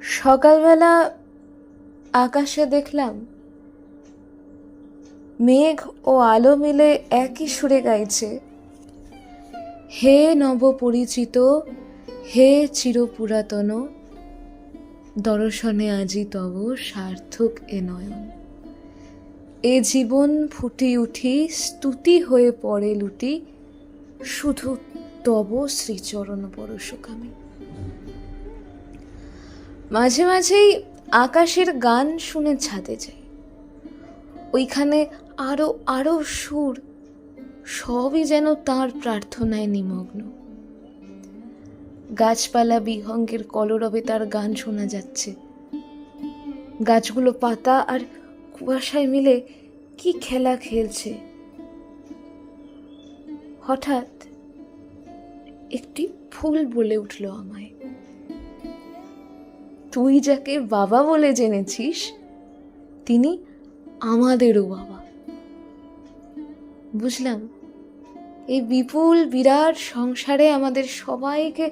সকালবেলা আকাশে দেখলাম মেঘ ও আলো মিলে একই সুরে গাইছে, হে নবপরিচিত, হে চিরপুরাতন, দর্শনে আজি তব সার্থক এ নয়ন। এ জীবন ফুটি উঠি স্তুতি হয়ে পড়ে লুটি, শুধু তব শ্রীচরণ পরশকামী। মাঝে মাঝেই আকাশের গান শুনে ছাদে যাই। ওইখানে আরো আরো সুর, সবই যেন তার প্রার্থনায় নিমগ্ন। গাছপালা বিহঙ্গের কলরবে তার গান শোনা যাচ্ছে। গাছগুলো পাতা আর কুয়াশায় মিলে কি খেলা খেলছে। হঠাৎ একটি ফুল বলে উঠল আমায়, তুই যাকে বাবা বলে জেনেছিস তিনি আমাদেরও বাবা। বুঝলাম, এই বিপুল বিরাট সংসারে আমাদের সবাইকে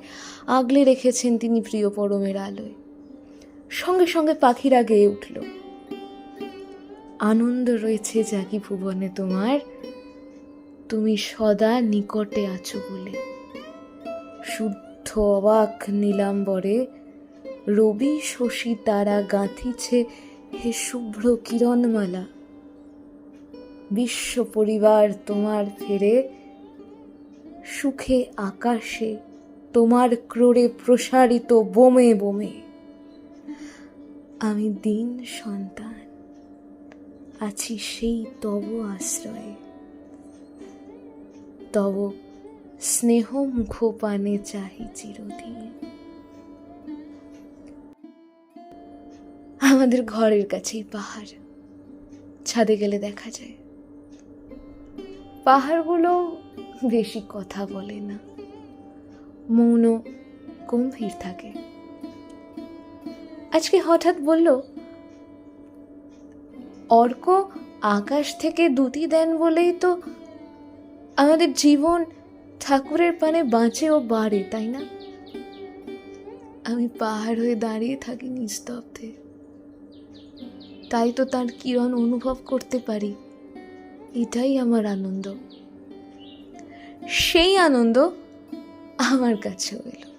আগলে রেখেছেন তিনি প্রিয় পরমের আলোয়। সঙ্গে সঙ্গে পাখিরা গেয়ে উঠল, আনন্দ রয়েছে জাগি ভুবনে তোমার, তুমি সদা নিকটে আছো বলে। শুদ্ধ অবাক নীলাম্বরে রবি শশী তারা গাঁথিছে হে শুভ্র কিরণমালা। বিশ্ব পরিবার তোমার ফেরে, সুখে আকাশে তোমার ক্রোড়ে প্রসারিত বোমে বোমে। আমি দীন সন্তান আছি সেই তব আশ্রয়ে, তব স্নেহ মুখ পানে চাহি চিরদিন। আমাদের ঘরের কাছেই পাহাড়, ছাদে গেলে দেখা যায়। পাহাড়গুলো বেশি কথা বলে না, মৌন গম্ভীর থাকে। আজকে হঠাৎ বলল, অর্ক আকাশ থেকে দুটি দেন বলেই তো আমাদের জীবন ঠাকুরের পানে বাঁচে ও বাড়ে, তাই না? আমি পাহাড় হয়ে দাঁড়িয়ে থাকি নিস্তব্ধে, তাই তো তার কিরণ অনুভব করতে পারি। এটাই আমার আনন্দ। সেই আনন্দ আমার কাছেও এলো।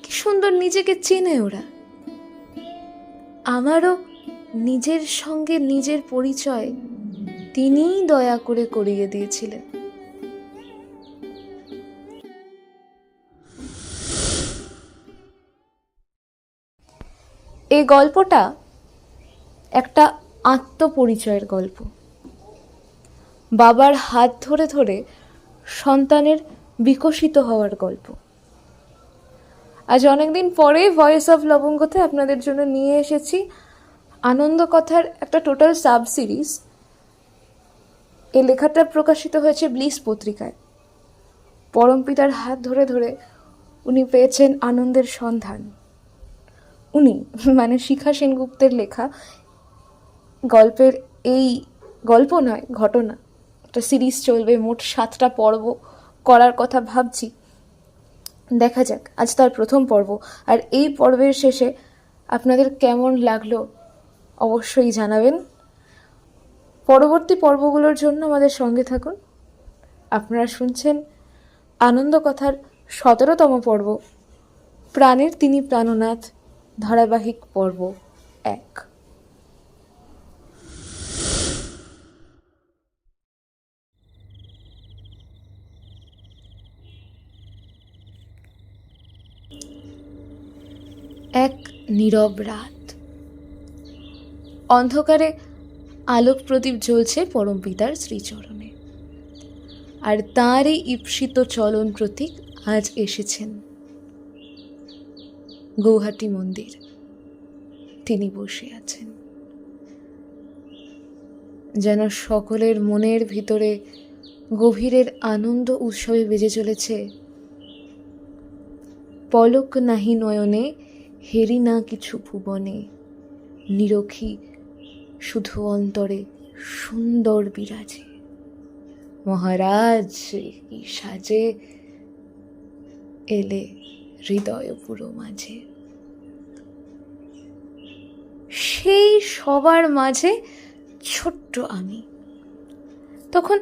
কি সুন্দর নিজেকে চেনে ওরা। আমারও নিজের সঙ্গে নিজের পরিচয় তিনিই দয়া করে করিয়ে দিয়েছিলেন। এই গল্পটা একটা আত্মপরিচয়ের গল্প। বাবার হাত ধরে ধরে সন্তানের বিকশিত হওয়ার গল্প। আজ অনেকদিন পরে ভয়েস অফ লবঙ্গতে আপনাদের জন্য নিয়ে এসেছি আনন্দ কথার একটা টোটাল সাব সিরিজ। এই লেখাটা প্রকাশিত হয়েছে ব্লিস পত্রিকায়। পরমপিতার হাত ধরে ধরে উনি পেয়েছেন আনন্দের সন্ধান। উনি মানে শিখা সেনগুপ্তের লেখা গল্পের এই গল্প নয়, ঘটনা। একটা সিরিজ চলবে, মোট 7টা পর্ব করার কথা ভাবছি। দেখা যাক, আজ তার প্রথম পর্ব। আর এই পর্বের শেষে আপনাদের কেমন লাগলো অবশ্যই জানাবেন। পরবর্তী পর্বগুলোর জন্য আমাদের সঙ্গে থাকুন। আপনারা শুনছেন আনন্দ কথার 17তম পর্ব, প্রাণের তিনি প্রাণনাথ, ধারাবাহিক পর্ব 1। এক নীরব রাত। অন্ধকারে আলোক প্রদীপ জ্বলছে পরমপিতার শ্রীচরণে। আর তাঁরই ঈপ্সিত চলন প্রতীক আজ এসেছেন গৌহাটি মন্দির। তিনি বসে আছেন, যেন সকলের মনের ভিতরে গভীরের আনন্দ উৎসবে বেজে চলেছে। পলক নাহি নয়নে, হেরি না কিছু ভুবনে, নিরখী শুধু অন্তরে সুন্দর বিরাজে। মহারাজ কি সাজে, এলে হৃদয় পুরো মাঝে। সেই সবার মাঝে ছোট্ট আমি। তখন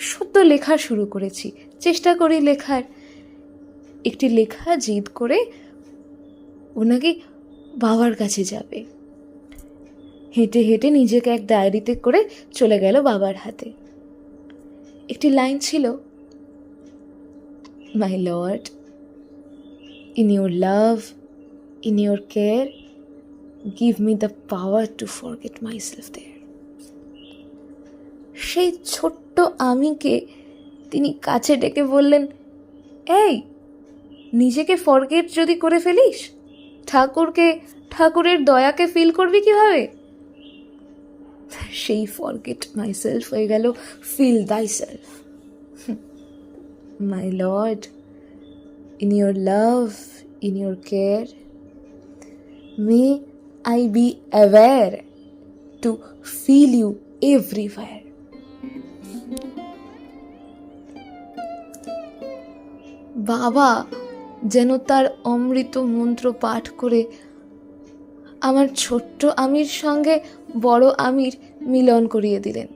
সদ্য লেখা শুরু করেছি, চেষ্টা করি লেখার। একটি লেখা জিদ করে ও নাকি বাবার কাছে যাবে। হেঁটে হেঁটে নিজেকে এক ডায়েরিতে করে চলে গেল বাবার হাতে। একটি লাইন ছিল, my lord, in your love, in your care, give me the power to forget myself there. সেই ছোট্ট আমিকে তিনি কাছে ডেকে বললেন, এই, নিজেকে ফরগেট যদি করে ফেলিস, ঠাকুরের দয়াকে ফিল করবি কিভাবে? সেই ফরগেট মাই সেলফ হয়ে গেল feel thy self. My lord, in your love, in your care, may I be aware to feel you everywhere. বাবা যেন তার অমৃত মন্ত্র পাঠ করে আমার ছোট্ট আমির সঙ্গে বড় আমির মিলন করিয়ে দিলেন।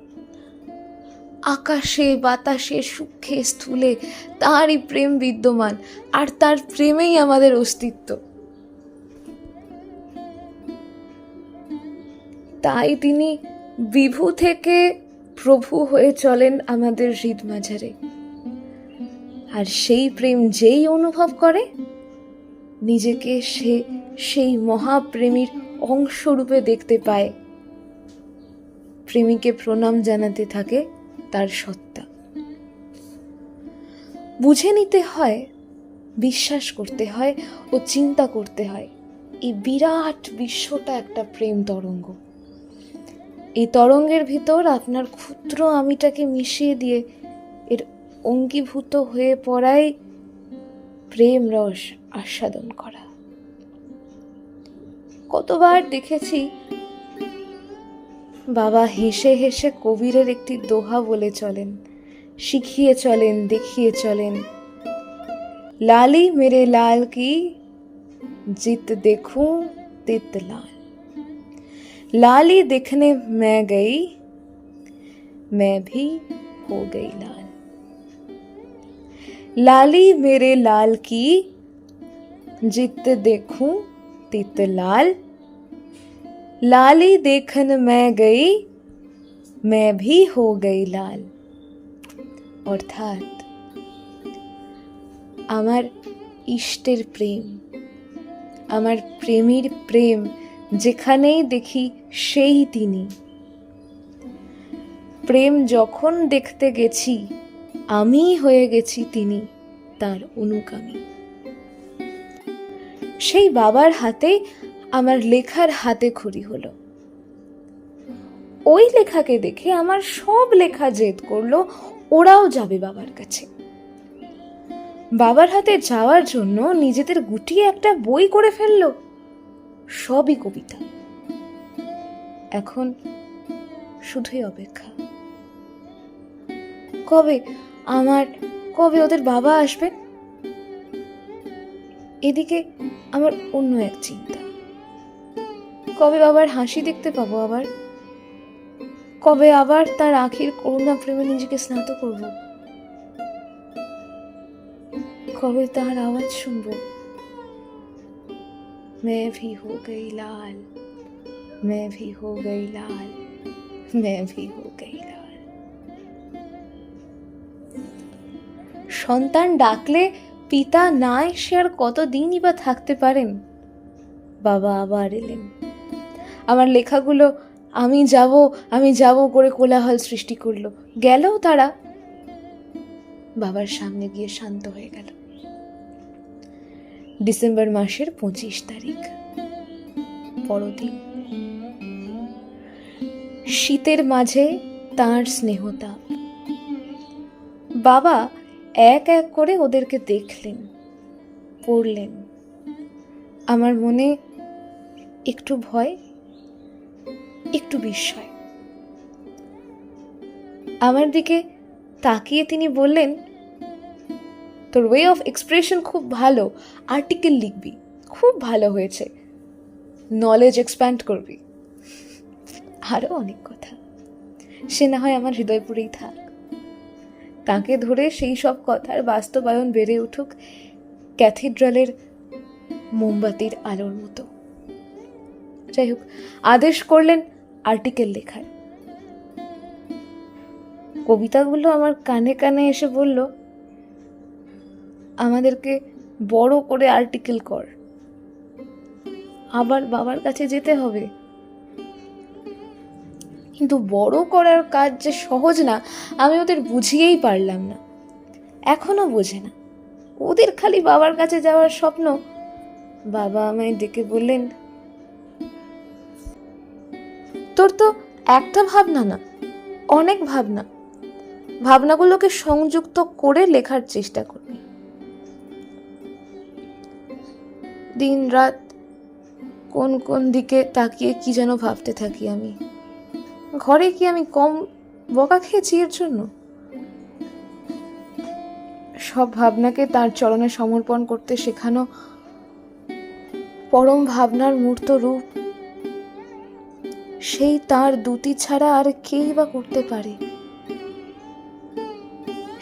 আকাশে বাতাসে সূক্ষ্মে স্থূলে তারই প্রেম বিদ্যমান, আর তার প্রেমেই আমাদের অস্তিত্ব। তাই তিনি বিভু থেকে প্রভু হয়ে চলেন আমাদের হৃদ মাঝারে। আর সেই প্রেম যেই অনুভব করে, নিজেকে সে সেই মহাপ্রেমীর অংশরূপে দেখতে পায়। প্রেমীকে প্রণাম জানাতে থাকে তার সত্তা। বুঝে নিতে হয়, বিশ্বাস করতে হয় ও চিন্তা করতে হয়, এই বিরাট বিশ্বটা একটা প্রেম তরঙ্গ। এই তরঙ্গের ভিতর আপনার ক্ষুদ্র আমিটাকে মিশিয়ে দিয়ে এর অঙ্গীভূত হয়ে পড়াই প্রেম রস আস্বাদন করা। কতবার দেখেছি বাবা হেসে হেসে কবিরের একটি দোহা বলে চলেন, শিখিয়ে চলেন, দেখিয়ে চলেন। লালি মেরে লাল কি জিত দেখूं तित लाल, लाली देखने मैं गई, मैं भी हो गई लाल। लाली मेरे लाल की जित देखूं तित लाल, लाली देखन मैं गई, मैं भी हो गई लाल। অর্থাৎ আমার ইষ্টের প্রেম, আমার প্রেমীর প্রেম যেখানেই দেখি সেই তিনি। প্রেম যখন দেখতে গেছি, আমি হয়ে গেছি তিনি তার অনুগামী। সেই বাবার হাতে আমার লেখার হাতে খড়ি হলো। ওই লেখাকে দেখে আমার সব লেখা জেদ করলো ওরাও যাবে বাবার কাছে। বাবার হাতে যাওয়ার জন্য নিজেদের গুটিয়ে একটা বই করে ফেললো, সবই কবিতা। এখন শুধুই অপেক্ষা, কবে ওদের বাবা আসবেন। এদিকে আমার অন্য এক চিন্তা, কবে বাবার হাসি দেখতে পাবো আবার, কবে আবার তার আখির করুণা প্রেমে নিজেকে স্নাত করব, কবে তার আওয়াজ শুনবো, मैं भी हो गई लाल, मैं भी हो गई लाल, मैं भी हो गई लाल। সন্তান ডাকলে পিতা না এসে আর কতদিনই বা থাকতে পারেন। বাবা আবার এলেন। আমার লেখাগুলো আমি যাব করে কোলাহল সৃষ্টি করলো। গেলেও তারা বাবার সামনে গিয়ে শান্ত হয়ে গেল। ডিসেম্বর মাসের 25 তারিখ, পরদিন। শীতের মাঝে তাঁর স্নেহতাপ। বাবা এক এক করে ওদেরকে দেখলেন, পড়লেন। আমার মনে একটু ভয়, একটু বিস্ময়। আমার দিকে তাকিয়ে তিনি বললেন, তোর ওয়ে অফ এক্সপ্রেশন খুব ভালো, আর্টিকেল লিখবি, খুব ভালো হয়েছে, নলেজ এক্সপ্যান্ড করবি। আরও অনেক কথা, সে না হয় আমার হৃদয়পুরেই থাক। তাকে ধরে সেই সব কথার বাস্তবায়ন বেড়ে উঠুক ক্যাথিড্রালের মোমবাতির আলোর মতো। যাই হোক, আদেশ করলেন আর্টিকেল লেখার। কবিতাগুলো আমার কানে কানে এসে বলল, আমাদেরকে বড় করে আর্টিকেল কর, আবার বাবার কাছে যেতে হবে। কিন্তু বড় করার কাজ যে সহজ না, আমি ওদের বুঝিয়েই পারলাম না, এখনো বোঝে না। ওদের খালি বাবার কাছে যাওয়ার স্বপ্ন। বাবা আমায় ডেকে বললেন, তোর তো একটা ভাবনা না, অনেক ভাবনা, ভাবনাগুলোকে সংযুক্ত করে লেখার চেষ্টা করবি। দিন রাত কোন কোন দিকে তাকিয়ে কি যেন ভাবতে থাকি আমি। ঘরে কি আমি কম বকা খেয়েছি এর জন্য? সব ভাবনাকে তার চরণে সমর্পণ করতে শেখানো পরম ভাবনার মূর্ত রূপ, সেই তার দুটি ছাড়া আর কেই বা করতে পারে?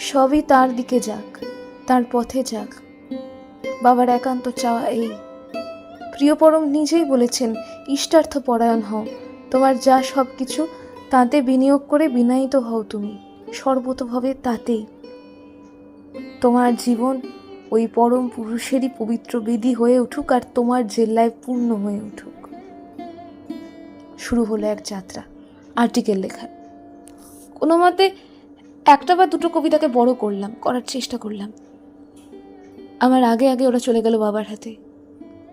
সবই তার দিকে যাক, তার পথে যাক। বাবার একান্ত চাওয়া এই। প্রিয় পরম নিজেই বলেছেন, ইষ্টার্থ পরায়ণ হও, তোমার যা সব কিছু তাতে বিনিয়োগ করে বিনায়িত হও তুমি সর্বতভাবে তাতেই। তোমার জীবন ওই পরম পুরুষেরই পবিত্র বেদী হয়ে উঠুক, আর তোমার জেল্লায় পূর্ণ হয়ে উঠুক। শুরু হলো এক যাত্রা আর্টিকেল লেখার। কোনো মতে একটা বা দুটো কবিতাকে বড় করলাম, করার চেষ্টা করলাম। আমার আগে আগে ওরা চলে গেল বাবার হাতে।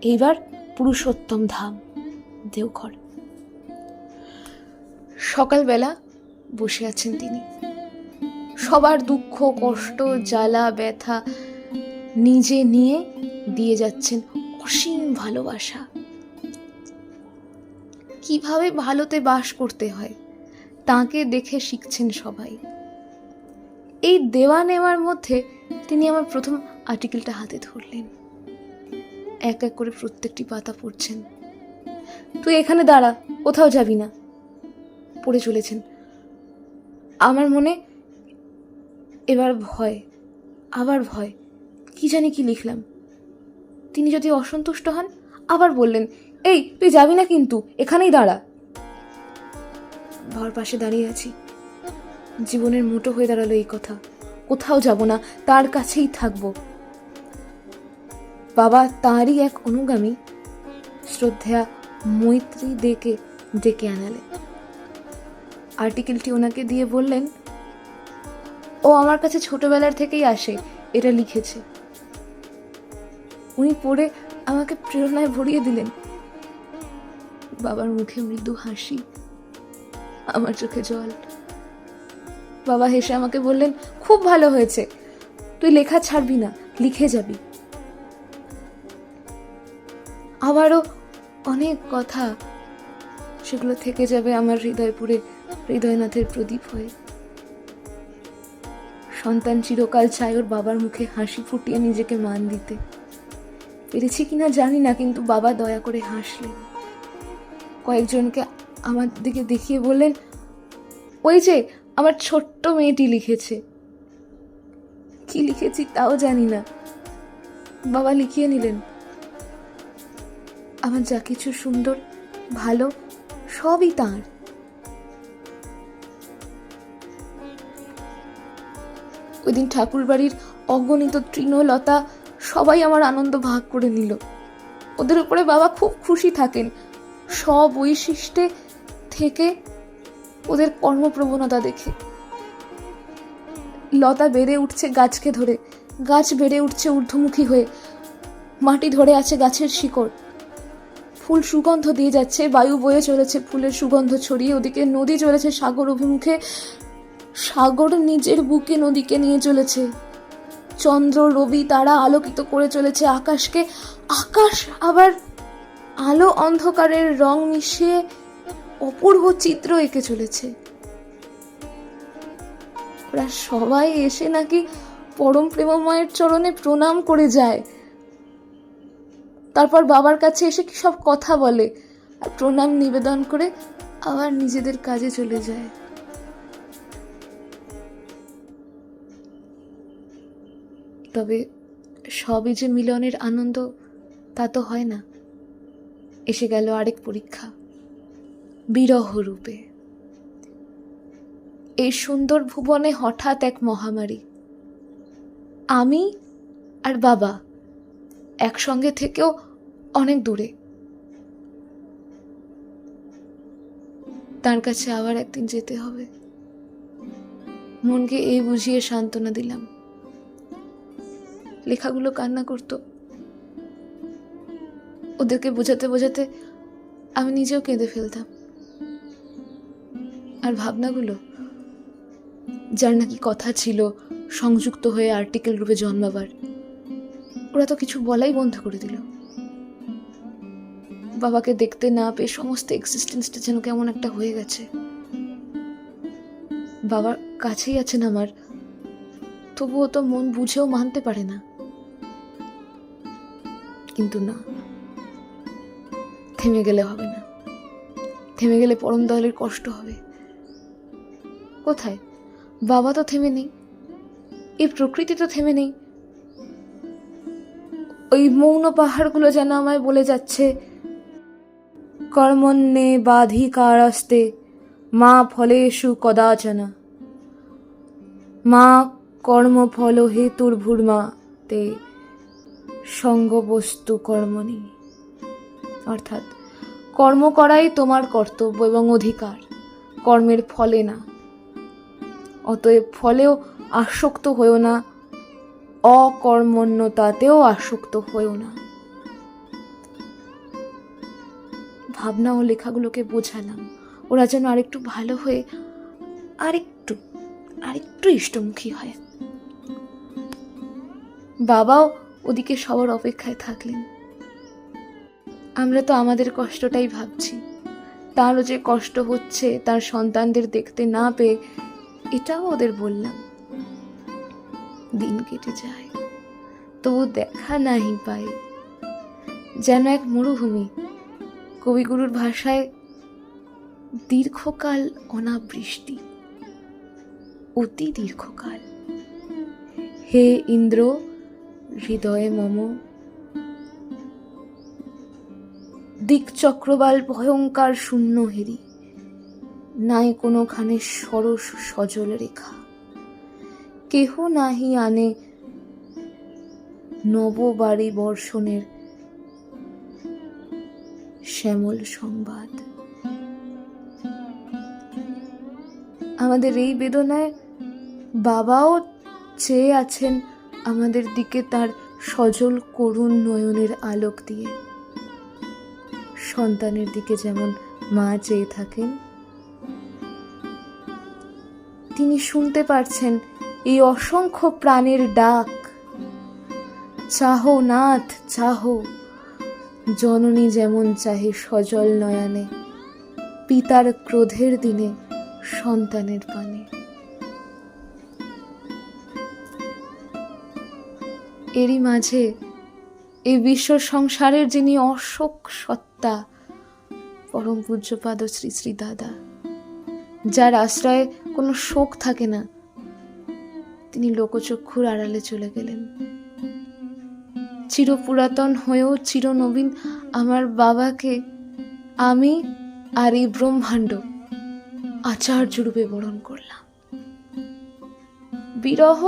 এইবার পুরুষোত্তম ধাম, দেওঘর। সকালবেলা বসে আছেন তিনি, সবার দুঃখ কষ্ট জ্বালা ব্যথা নিজে নিয়ে দিয়ে যাচ্ছেন অসীম ভালোবাসা। কিভাবে ভালোতে বাস করতে হয় তাকে দেখে শিখছেন সবাই। এই দেওয়া নেওয়ার মধ্যে তিনি আমার প্রথম আর্টিকেলটা হাতে ধরলেন। এক এক করে প্রত্যেকটি পাতা পড়ছেন। তুই এখানে দাঁড়া, কোথাও যাবি না, পড়ে চলেছেন। আমার মনে এবার ভয়, আবার ভয়, কি জানি কি লিখলাম। তিনি যদি অসন্তুষ্ট হন, আবার বললেন, এই তুই যাবি না কিন্তু, এখানেই দাঁড়া। বাবার পাশে দাঁড়িয়ে আছি। জীবনের মোটো হয়ে দাঁড়ালো এই কথা, কোথাও যাব না, তার কাছেই থাকবো। বাবা তাঁরই এক অনুগামী শ্রদ্ধেয়া মৈত্রী ডেকে আনালেন। আর্টিকেলটি ওনাকে দিয়ে বললেন, ও আমার কাছে ছোটবেলার থেকেই আসে, এটা লিখেছে। উনি পড়ে আমাকে প্রেরণায় ভরিয়ে দিলেন। বাবার মুখে মৃদু হাসি, আমার চোখে জল। বাবা হেসে আমাকে বললেন, খুব ভালো হয়েছে, তুই লেখা ছাড়বি না, লিখে যাবি। আবারও অনেক কথা, সেগুলো থেকে যাবে আমার হৃদয়পুরে হৃদয়নাথের প্রদীপ হয়ে। সন্তান চিরকাল চায় ওর বাবার মুখে হাসি ফুটিয়ে নিজেকে মান দিতে। পেরেছি কিনা জানি না, কিন্তু বাবা দয়া করে হাসলেন। কয়েকজনকে আমার দিকে দেখিয়ে বললেন, ওই যে আমার ছোট্ট মেয়েটি লিখেছে। কি লিখেছি তাও জানি না, বাবা লিখিয়ে নিলেন। আমার যা কিছু সুন্দর ভালো সবই তাঁর। ওই দিন ঠাকুর বাড়ির অগণিত তৃণলতা সবাই আমার আনন্দ ভাগ করে নিল। ওদের উপরে বাবা খুব খুশি থাকেন, সব বৈশিষ্ট্যে থেকে ওদের কর্মপ্রবণতা দেখে। লতা বেড়ে উঠছে গাছকে ধরে, গাছ বেড়ে উঠছে ঊর্ধ্বমুখী হয়ে, মাটি ধরে আছে গাছের শিকড়। ফুল সুগন্ধ দিয়ে যাচ্ছে, বায়ু বয়ে চলেছে ফুলের সুগন্ধ ছড়িয়ে। ওদিকে নদী চলেছে সাগর অভিমুখে, সাগর নিজের বুকে নদীকে নিয়ে চলেছে। চন্দ্র রবি তারা আলোকিত করে চলেছে আকাশকে, আকাশ আবার আলো অন্ধকারের রং মিশিয়ে অপূর্ব চিত্র এঁকে চলেছে। ওরা সবাই এসে নাকি পরম প্রেমময়ের চরণে প্রণাম করে যায়, তারপর বাবার কাছে এসে কি সব কথা বলে, আর প্রণাম নিবেদন করে আবার নিজেদের কাজে চলে যায়। তবে সবই যে মিলনের আনন্দ তা তো হয় না। এসে গেল আরেক পরীক্ষা, বিরহ রূপে। এই সুন্দর ভুবনে হঠাৎ এক মহামারী। আমি আর বাবা একসঙ্গে থেকেও অনেক দূরে। তার কাছে আবার একদিন যেতে হবে। মনকে এই বুঝিয়ে সান্ত্বনা দিলাম। লেখাগুলো কান্না করতো। ওদেরকে বোঝাতে বোঝাতে আমি নিজেও কেঁদে ফেলতাম। আর ভাবনাগুলো, যার নাকি কথা ছিল সংযুক্ত হয়ে আর্টিকেল রূপে জন্মাবার, ওরা তো কিছু বলাই বন্ধ করে দিল। বাবাকে দেখতে না পেয়ে সমস্ত এক্সিস্টেন্সটা যেন কেমন একটা হয়ে গেছে। বাবার কাছেই আছেন আমার, তবুও তো মন বুঝেও মানতে পারে না। কিন্তু না, থেমে গেলে হবে না। থেমে গেলে পরম দয়ালের কষ্ট হবে। কোথায়? বাবা তো থেমে নেই, এই প্রকৃতি তো থেমে নেই। ওই মৌন পাহাড়গুলো যেন আমায় বলে যাচ্ছে, কর্মণ্যে বাধিকারস্তে মা ফলেষু কদাচন, মা কর্মফল হেতুর্ভূর্মা তে সঙ্গবস্তু কর্মণি। অর্থাৎ কর্ম করাই তোমার কর্তব্য এবং অধিকার, কর্মের ফলে না। অতএব ফলেও আসক্ত হয়েও না, অকর্মণ্যতাতেও আসক্ত হয়েও না। ভাবনা ও লেখাগুলোকে বোঝালাম, ওরা যেন আরেকটু ভালো হয়ে আরেকটু ইষ্টমুখী হয়। বাবাও ওদিকে সবার অপেক্ষায় থাকলেন। আমরা তো আমাদের কষ্টটাই ভাবছি। তারও যে কষ্ট হচ্ছে তার সন্তানদের দেখতে না পেয়ে, এটাও ওদের বললাম। দিন কেটে যায়, তবু দেখা নাহি পাই। যেন এক মরুভূমি, কবিগুরুর ভাষায় দীর্ঘকাল অনাবৃষ্টি, অতি দীর্ঘকাল। হে ইন্দ্র, হৃদয়ে মম দিকচক্রবাল ভয়ঙ্কর শূন্য হেরি, নাই কোনোখানে সরস সজল রেখা। কেহ নাহি আনে নববাড়ি বর্ষণের শ্যামল সংবাদ। আমাদের এই বেদনায় বাবাও চেয়ে আছেন আমাদের দিকে তার সজল করুণ নয়নের আলোক দিয়ে। সন্তানের দিকে যেমন মা চেয়ে থাকেন, তিনি শুনতে পারছেন এই অসংখ্য প্রাণের ডাক। চাহো নাথ চাহো, জননী যেমন চাহে সজল নয়নে, পিতার ক্রোধের দিনে সন্তানের পানে। এরই মাঝে এই বিশ্ব সংসারের যিনি অশোক সত্তা, পরম পূজ্যপাদ শ্রী শ্রী দাদা, যার আশ্রয়ে কোনো শোক থাকে না, তিনি লোকচক্ষুর আড়ালে চলে গেলেন। চিরপুরাতন হয়েও চিরনবীন আমার বাবাকে আমি আর এই ব্রহ্মাণ্ড আচার্যরূপে বরণ করলাম। বিরহ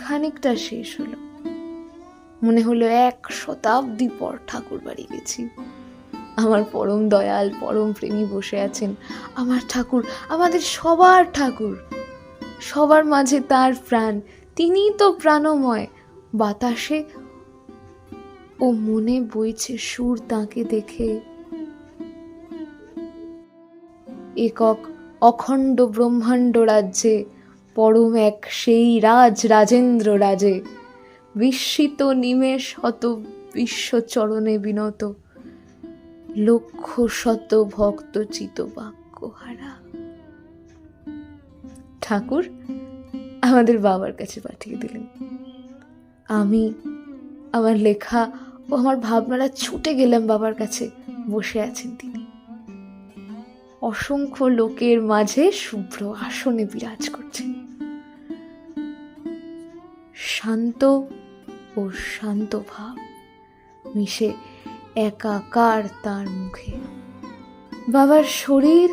খানিকটা শেষ হলো। মনে হলো 1 শতাব্দী পর ঠাকুর বাড়ি গেছি। আমার পরম দয়াল পরম প্রেমী বসে আছেন। আমার ঠাকুর, আমাদের সবার ঠাকুর, সবার মাঝে তার প্রাণ। তিনিই তো প্রাণময়। বাতাসে ও মনে বইছে সুর তাকে দেখে। একক অখণ্ড ব্রহ্মাণ্ড রাজ্যে পরম এক সেই রাজেন্দ্র রাজে, বিস্মিত নিমেষ হত বিশ্বচরণে বিনত, লক্ষ শত ভক্ত চিত বাক্যহারা। ঠাকুর আমাদের বাবার কাছে পাঠিয়ে দিলেন। আমি, আমার লেখা ও আমার ভাবনারা ছুটে গেলাম বাবার কাছে। বসে আছেন তিনি। অসংখ্য লোকের মাঝে শুভ্র আসনে বিরাজ করছেন, শান্ত ও শান্ত ভাব মিশে একাকার তার মুখে। বাবার শরীর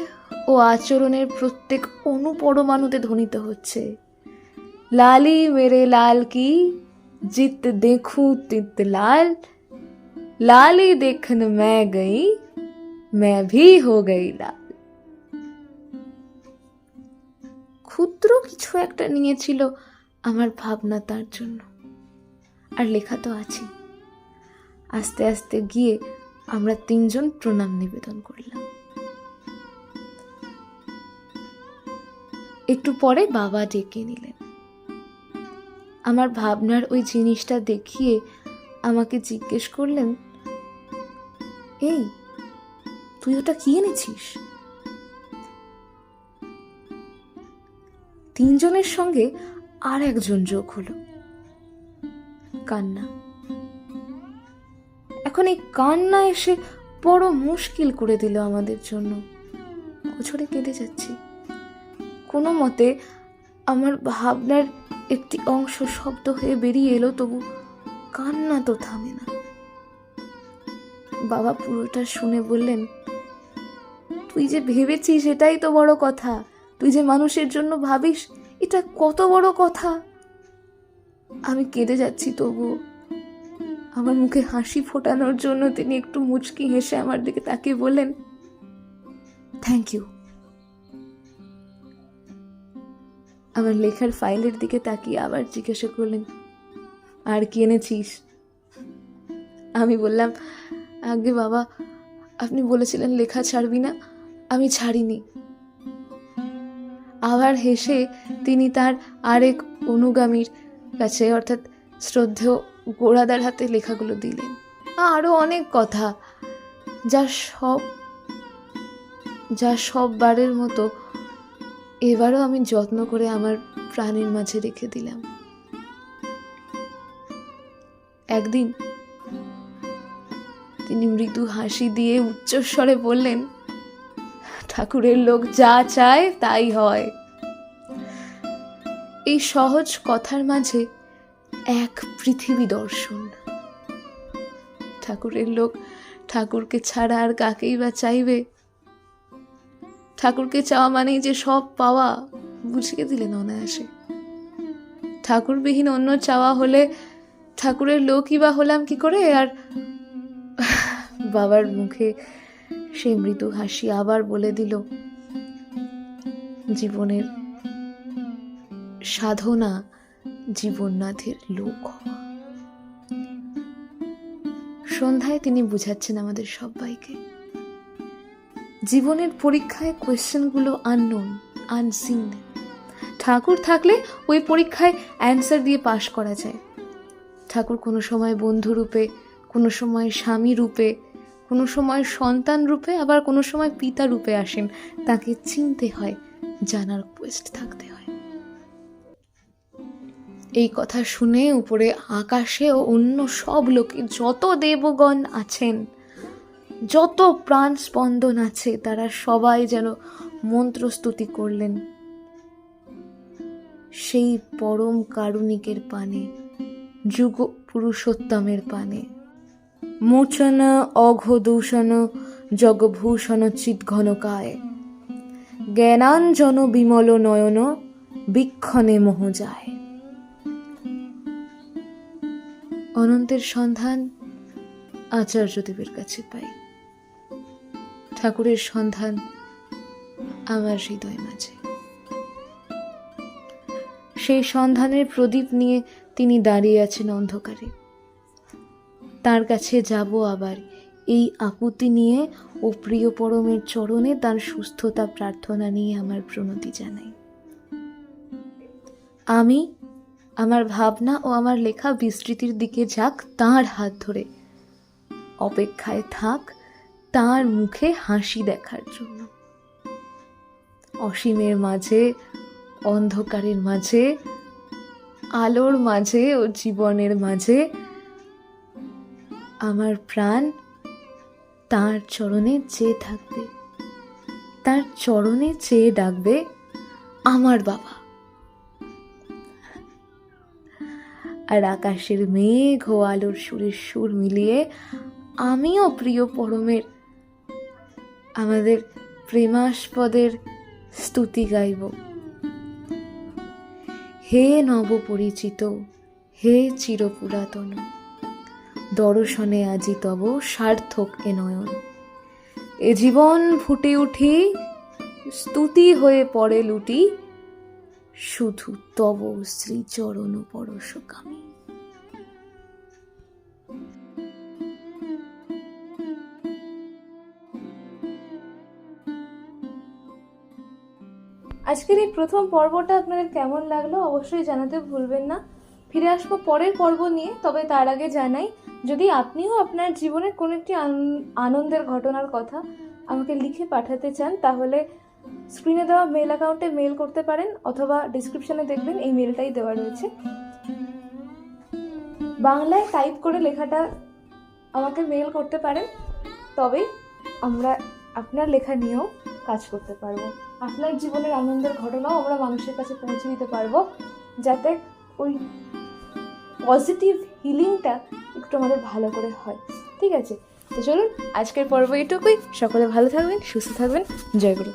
ও আচরণের প্রত্যেক অনুপরমাণুতে ধ্বনিত হচ্ছে, লালি মেরে লাল কি জিত দেখুं তিত লাল, লালি দেখন मैं गई मैं भी हो गई लाल। ক্ষুদ্র কিছু একটা নিয়েছিল আমার ভাবনা তার জন্য, আর লেখা তো আছে। আস্তে আস্তে গিয়ে আমরা 3 জন প্রণাম নিবেদন করলাম। একটু পরে বাবা ডেকে নিলেন। আমার ভাবনার ওই জিনিসটা দেখিয়ে আমাকে জিজ্ঞেস করলেন, এই তুই ওটা কি এনেছিস? 3 জনের সঙ্গে আর একজন যোগ হলো, কান্না। এখন এই কান্না এসে বড় মুশকিল করে দিল আমাদের জন্য। অঝরে কেঁদে যাচ্ছি। কোনো মতে আমার ভাবনার একটি অংশ শব্দ হয়ে বেরিয়ে এলো, তবু কান্না তো থামে না। বাবা পুরোটা শুনে বললেন, তুই যে ভেবেছিস এটাই তো বড় কথা, তুই যে মানুষের জন্য ভাবিস এটা কত বড় কথা। আমি কেঁদে যাচ্ছি, তবু আমার মুখে হাসি ফোটানোর জন্য তিনি একটু মুচকি হেসে আমার দিকে তাকিয়ে বললেন, থ্যাংক ইউ। আমার লেখার ফাইলের দিকে তাকিয়ে আবার জিজ্ঞাসা করলেন, আর কি এনেছিস? আমি বললাম, আগে বাবা, আপনি বলেছিলেন লেখা ছাড়বি না, আমি ছাড়িনি। আবার হেসে তিনি তার আরেক অনুগামীর কাছে, অর্থাৎ শ্রদ্ধেয় গোড়াদার হাতে লেখাগুলো দিলেন। আরো অনেক কথা, যা সববারের মতো এবারও আমি যত্ন করে আমার প্রাণের মাঝে রেখে দিলাম। একদিন তিনি মৃদু হাসি দিয়ে উচ্চস্বরে বললেন, ঠাকুরের লোক যা চায় তাই হয়। এই সহজ কথার মাঝে এক পৃথিবী দর্শন। ঠাকুরের লোক ঠাকুরকে ছাড়া আর কাকেই বা চাইবে? ঠাকুরকে চাওয়া মানেই যে সব পাওয়া, বুঝিয়ে দিলেন অনায়াসে। ঠাকুরবিহীন অন্য চাওয়া হলে ঠাকুরের লোকই বা হলাম কি করে? আর বাবার মুখে সেই মৃদু হাসি আবার বলে দিল, জীবনের সাধনা জীবননাথের লোক হওয়া। সন্ধ্যায় তিনি বুঝাচ্ছেন আমাদের সবাইকে, জীবনের পরীক্ষায় কোয়েশ্চেনগুলো আননোন, আনসিন। ঠাকুর থাকলে ওই পরীক্ষায় অ্যান্সার দিয়ে পাশ করা যায়। ঠাকুর কোনো সময় বন্ধু রূপে, কোনো সময় স্বামী রূপে, কোনো সময় সন্তান রূপে, আবার কোনো সময় পিতা রূপে আসেন। তাকে চিনতে হয়, জানার কোয়েস্ট থাকতে হয়। এই কথা শুনে উপরে আকাশে ও অন্য সব লোকে যত দেবগণ আছেন, যত প্রাণ স্পন্দন আছে, তারা সবাই যেন মন্ত্রস্তুতি করলেন সেই পরম কারুণিকের পানে, যুগ পুরুষোত্তমের পানে। মোচন অঘদূষণ জগভূষণ চিৎঘনকায়, জ্ঞানাঞ্জন বিমল নয়ন বিক্ষণে মোহ যায়। অনন্তের সন্ধান আচার্যদেবের কাছে পাই, ঠাকুরের সন্ধান আমার হৃদয় মাঝে। সেই সন্ধানের প্রদীপ নিয়ে তিনি দাঁড়িয়ে আছেন অন্ধকারে। তার কাছে যাব আবার এই আকুতি নিয়ে ও প্রিয় পরমের চরণে তার সুস্থতা প্রার্থনা নিয়ে আমার প্রণতি জানাই। আমি আমার ভাবনা ও আমার লেখা বিস্তৃতির দিকে যাক তাঁর হাত ধরে, অপেক্ষায় থাক তাঁর মুখে হাসি দেখার জন্য। অসীমের মাঝে, অন্ধকারের মাঝে, আলোর মাঝে ও জীবনের মাঝে আমার প্রাণ তাঁর চরণে চেয়ে থাকবে, তার চরণে চেয়ে ডাকবে আমার বাবা। আর আকাশের মেঘ ও আলোর সুরের সুর মিলিয়ে আমিও প্রিয় পরমের আমাদের প্রেমাস্পদের স্তুতি গাইব। হে নবপরিচিত, হে চিরপুরাতন, দর্শনে আজি তব সার্থক এ নয়ন। এ জীবন ফুটে উঠি, স্তুতি হয়ে পড়ে লুটি, শুধু তব শ্রীচরণ পরশকামী। আজকের এই প্রথম পর্বটা আপনাদের কেমন লাগলো অবশ্যই জানাতে ভুলবেন না। ফিরে আসবো পরের পর্ব নিয়ে, তবে তার আগে জানাই, যদি আপনিও আপনার জীবনের কোনো একটি আনন্দের ঘটনার কথা আমাকে লিখে পাঠাতে চান, তাহলে স্ক্রিনে দেওয়া মেল অ্যাকাউন্টে মেল করতে পারেন, অথবা ডিসক্রিপশনে দেখবেন এই মেলটাই দেওয়া রয়েছে। বাংলায় টাইপ করে লেখাটা আমাকে মেল করতে পারেন, তবে আমরা আপনার লেখা নিয়েও কাজ করতে পারবো। আপনার জীবনের আনন্দের ঘটনাও আমরা মানুষের কাছে পৌঁছে দিতে পারবো, যাতে ওই পজিটিভ হিলিংটা একটু আমাদের ভালো করে হয়। ঠিক আছে, তো চলুন আজকের পর্ব এটুকুই। সকলে ভালো থাকবেন, সুস্থ থাকবেন। জয় গুরু।